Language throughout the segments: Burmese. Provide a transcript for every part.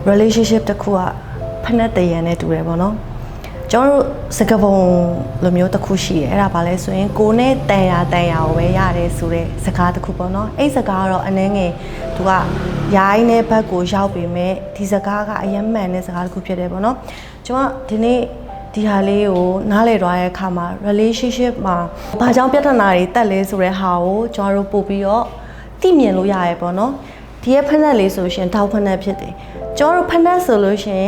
relationship တစ်ခုကဖက်နဲ့တရံနဲ့တူတယ်ပေါ့နော်ကျွန်တော်တို့စကားပုံလိုမျိုးတစ်ခုရှိတယ်အဲ့ဒါဘာလဲဆိုရင်ကိုနဲ့တန်ရာကိုပဲရတယ်ဆိုတဲ့စကားတစ်ခုပေါ့နော်အဲ့စကားကတော့အနှဲငယ်သူကရိုင်းတဲ့ဘက်ကိုရောက်ပေမဲ့ဒီစကားကအယမ်းမှန်တဲ့စကားတစ်ခုဖြစ်တယ်ပေါ့နော်ကျွန်မဒီနေ့ဒီဟာလေးကိုနားလည်သွားတဲ့အခါမှာ relationship မှာဘာကြောင့်ပြဿနာတွေတက်လဲဆိုတဲ့ဟာကိုကျွန်တော်တို့ပို့ပြီးတော့သိမြင်လို့ရရဲပေါ့နော်ဒီရဲ့ဖက်နဲ့လေးဆိုရှင်ထောက်ဖက်နဲ့ဖြစ်တယ်ကျွန်တော်တို့ဖက်နဲ့ဆိုလို့ရှင်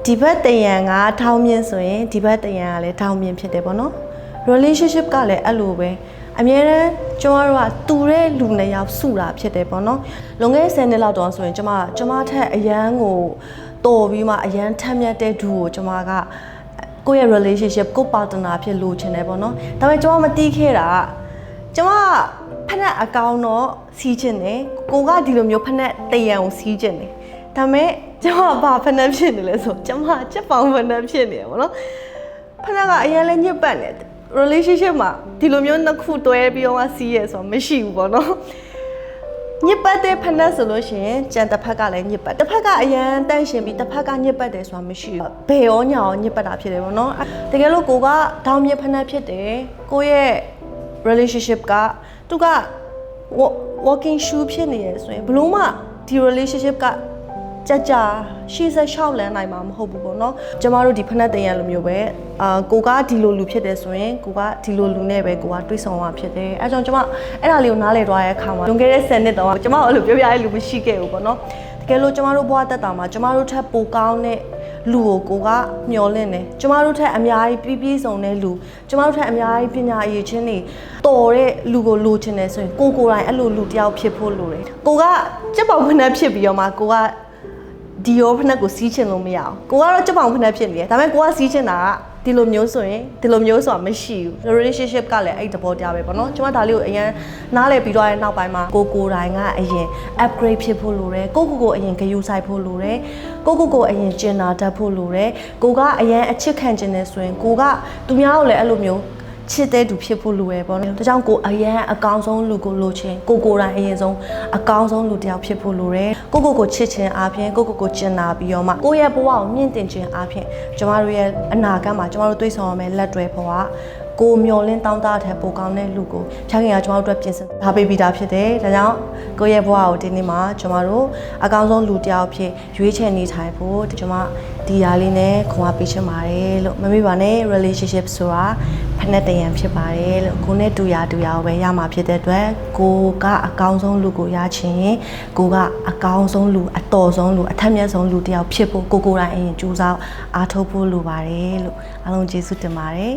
ဒီဘက်တရံကထောင်းမြင့်ဆိုရင်ဒီဘက်တရံကလည်းထောင်းမြင့်ဖြစ်တယ်ပေါ့နော် relationship ကလည်းအဲ့လိုပဲအများတန်းကျွန်တော်တို့ကတူတဲ့လူနှစ်ယောက်စုတာဖြစ်တယ်ပေါ့နော်လွန်ခဲ့တဲ့10နှစ်လောက်တော့ဆိုရင်ကျွန်မထက်အရန်ကိုတော်ပြီးမှအရန်ထက်မြက်တဲ့ဒူကိုကျွန်မကကိုယ့်ရဲ့ relationship ကို partner ဖြစ်လို့ချင်တယ်ပေါ့နော်ဒါပေမဲ့ကျွန်မမတီးခဲ့တာကျွန်မဖက်နဲ့အကောင်တော့စီးချင်တယ်ကိုကဒီလိုမျိုးဖက်နဲ့တရံကိုစီးချင်တယ်ဒါပေမဲ့ကျွန်မဘာဖက်နဲ့ဖြစ်နေလဲဆိုကျွန်မချက်ပေါင်းဖက်နဲ့ဖြစ်နေတယ်ပေါ့နော်ဖက်နဲ့ကအရင်လည်းညစ်ပတ်နေ relationship မှာဒီလိုမျိုးနှစ်ခုတွဲပြီးတော့စီးရဲဆိုတော့မရှိဘူးပေါ့နော်ညစ်ပတ်တဲ့ဖက်နဲ့ဆိုလို့ရှိရင်ကြံတစ်ဖက်ကလည်းညစ်ပတ်တစ်ဖက်ကအရန်တန့်ရှင်ပြီးတစ်ဖက်ကညစ်ပတ်တယ်ဆိုတာမရှိဘူးဘယ်ရောညာရောညစ်ပတ်တာဖြစ်တယ်ပေါ့နော်တကယ်လို့ကိုကဒေါင်းမြစ်ဖက်နဲ့ဖြစ်တယ်ကိုရဲ့ relationship ကသူက walking shoe ဖြစ်နေရဆိုရင်ဘလို့မှဒီ relationship ကကြာရှေ့ဆက်လျှောက်လန်းနိုင်မှာမဟုတ်ဘူးပေါ့နော်ကျမတို့ဒီဖက်နဲ့တရံလိုမျိုးပဲကိုကဒီလိုလူဖြစ်တယ်ဆိုရင်ကိုကဒီလိုလူနဲ့ပဲကိုကတွေးဆောင်ရဖြစ်တယ်အဲကြောင့်ကျမအဲ့ဒါလေးကိုနားလည်သွားတဲ့အခါမှာလွန်ခဲ့တဲ့10နှစ်တော့ကျမအဲ့လိုပြောပြရတဲ့လူမရှိခဲ့ဘူးပေါ့နော်တကယ်လို့ကျမတို့ဘဝတက်တာမှာကျမတို့ထက်ပိုကောင်းတဲ့လူကိုကမျောလင့်တယ်ကျမတို့ထက်အများကြီးပြည့်စုံတဲ့လူကျမတို့ထက်အများကြီးပညာအရေးချင်းတွေတော်တဲ့လူကိုလိုချင်တယ်ဆိုရင်ကိုယ်တိုင်အဲ့လိုလူတယောက်ဖြစ်ဖို့လိုတယ်ကိုကစက်ပေါင်ဖက်နဲ့ဖြစ်ပြီးတော့မှကိုကဒီရောဖက်နဲ့ကိုစီးချင်လို့မရအောင်ကိုကတော့စက်ပေါင်ဖက်နဲ့ဖြစ်နေတယ်ဒါပေမဲ့ကိုကစီးချင်တာကဒီလိုမျိုးဆိုရင်ဒီလိုမျိုးဆိုတာမရှိဘူး relationship ကလည်းအဲ့တဘောတရားပဲပေါ့နော်ကျွန်မဒါလေးကိုအရင်နားလည်ပြီးတော့ရဲ့နောက်ပိုင်းမှာကိုတိုင်ကအရင် upgrade ဖြစ်ဖို့လိုတယ်ကိုအရင်ဂရုစိုက်ဖို့လိုတယ်ကိုအရင်ကျင်နာတတ်ဖို့လိုတယ်ကိုကအရင်အချစ်ခံခြင်းနဲ့ဆိုရင်ကိုကသူများကိုလည်းအဲ့လိုမျိုးချစ်တဲ့သူဖြစ်ဖို့လိုရယ်ပေါ့နော်ဒါကြောင့်ကိုအရန်အကောင်းဆုံးလူကိုလိုချင်ကိုတိုင်အရင်ဆုံးအကောင်းဆုံးလူတစ်ယောက်ဖြစ်ဖို့လိုတယ်ကိုချစ်ခြင်းအားဖြင့်ကိုကျင်နာပြီးတော့မှကိုရဲ့ဘဝကိုမြင့်တင်ခြင်းအားဖြင့်ကျမတို့ရဲ့အနာဂတ်မှာကျမတို့တွေးဆောင်ရမယ့်လက်တွဲဘဝကိုမျောလင်းတောင်းတတဲ့ပိုကောင်းတဲ့လူကိုဖြာခင်ကကျမတို့အတွက်ပြင်ဆင်ထားပေးပြီးသားဖြစ်တယ်ဒါကြောင့်ကိုရဲ့ဘဝကိုဒီနေ့မှာကျမတို့အကောင်းဆုံးလူတစ်ယောက်ဖြစ်ရွေးချယ်နေထိုင်ဖို့ကျမဒီရာလေးနဲ့ခွန်အားပေးချင်ပါတယ်လို့မမေ့ပါနဲ့ relationship ဆိုတာဖက်နဲ့တရံဖြစ်ပါတယ်လို့ကိုနဲ့တူရာကိုပဲရမှာဖြစ်တဲ့အတွက်ကိုကအကောင်းဆုံးလူကိုရချင်ကိုကအကောင်းဆုံးလူအတော်ဆုံးလူအထက်မြတ်ဆုံးလူတစ်ယောက်ဖြစ်ဖို့ကိုတိုင်အရင်ကြိုးစားအားထုတ်ဖို့လိုပါတယ်လို့အားလုံးကျေးဇူးတင်ပါတယ်